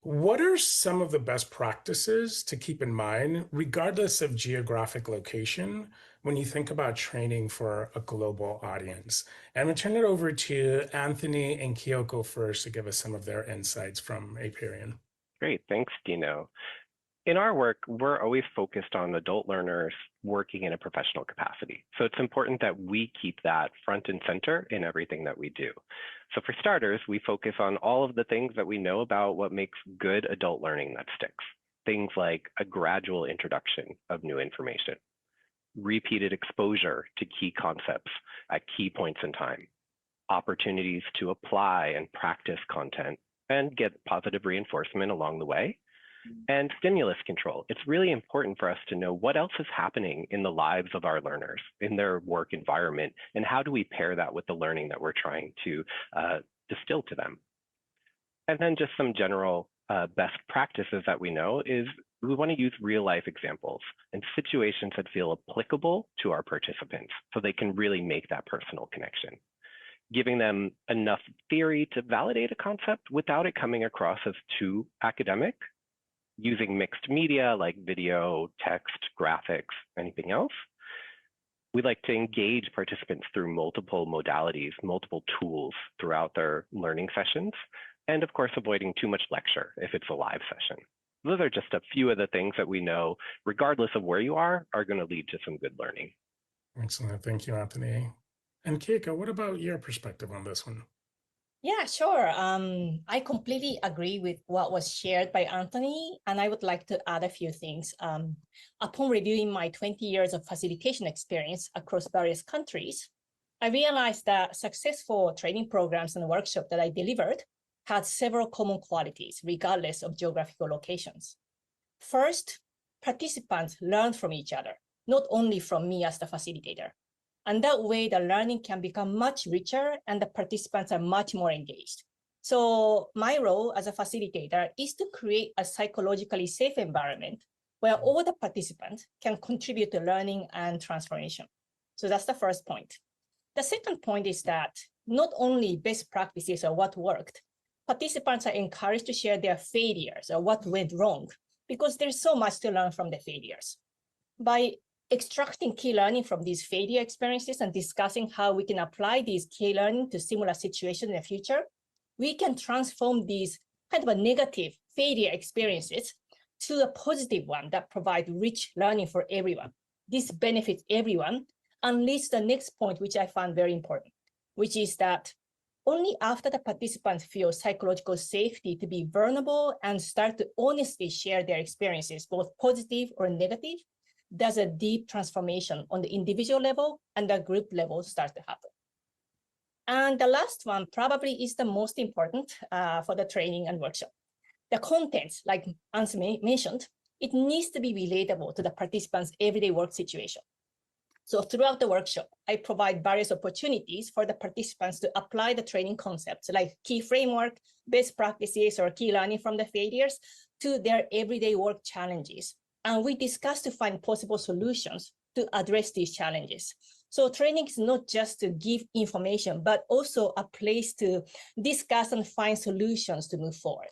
What are some of the best practices to keep in mind, regardless of geographic location, when you think about training for a global audience? And I'm going to turn it over to Anthony and Kyoko first to give us some of their insights from Aperion. Great, thanks, Dino. In our work, we're always focused on adult learners working in a professional capacity. So it's important that we keep that front and center in everything that we do. So for starters, we focus on all of the things that we know about what makes good adult learning that sticks. Things like a gradual introduction of new information, repeated exposure to key concepts at key points in time, opportunities to apply and practice content and get positive reinforcement along the way, and stimulus control. It's really important for us to know what else is happening in the lives of our learners, in their work environment, and how do we pair that with the learning that we're trying to distill to them. And then just some general best practices that we know is we want to use real life examples and situations that feel applicable to our participants so they can really make that personal connection. Giving them enough theory to validate a concept without it coming across as too academic, using mixed media like video, text, graphics, anything else. We like to engage participants through multiple modalities, multiple tools throughout their learning sessions, and of course, avoiding too much lecture if it's a live session. Those are just a few of the things that we know, regardless of where you are going to lead to some good learning. Excellent. Thank you, Anthony. And Keiko, what about your perspective on this one? Yeah, sure. I completely agree with what was shared by Anthony, and I would like to add a few things. Upon reviewing my 20 years of facilitation experience across various countries, I realized that successful training programs and workshops that I delivered had several common qualities, regardless of geographical locations. First, participants learned from each other, not only from me as the facilitator. And that way, the learning can become much richer and the participants are much more engaged. So my role as a facilitator is to create a psychologically safe environment where all the participants can contribute to learning and transformation. So that's the first point. The second point is that not only best practices or what worked, participants are encouraged to share their failures or what went wrong, because there's so much to learn from the failures. By extracting key learning from these failure experiences and discussing how we can apply these key learning to similar situations in the future, we can transform these kind of a negative failure experiences to a positive one that provide rich learning for everyone. This benefits everyone and leads to the next point, which I found very important, which is that only after the participants feel psychological safety to be vulnerable and start to honestly share their experiences, both positive or negative, does a deep transformation on the individual level and the group level start to happen. And the last one probably is the most important for the training and workshop. The contents, like Anthony mentioned, it needs to be relatable to the participants' everyday work situation. So throughout the workshop, I provide various opportunities for the participants to apply the training concepts like key framework, best practices, or key learning from the failures to their everyday work challenges. And we discuss to find possible solutions to address these challenges. So training is not just to give information, but also a place to discuss and find solutions to move forward.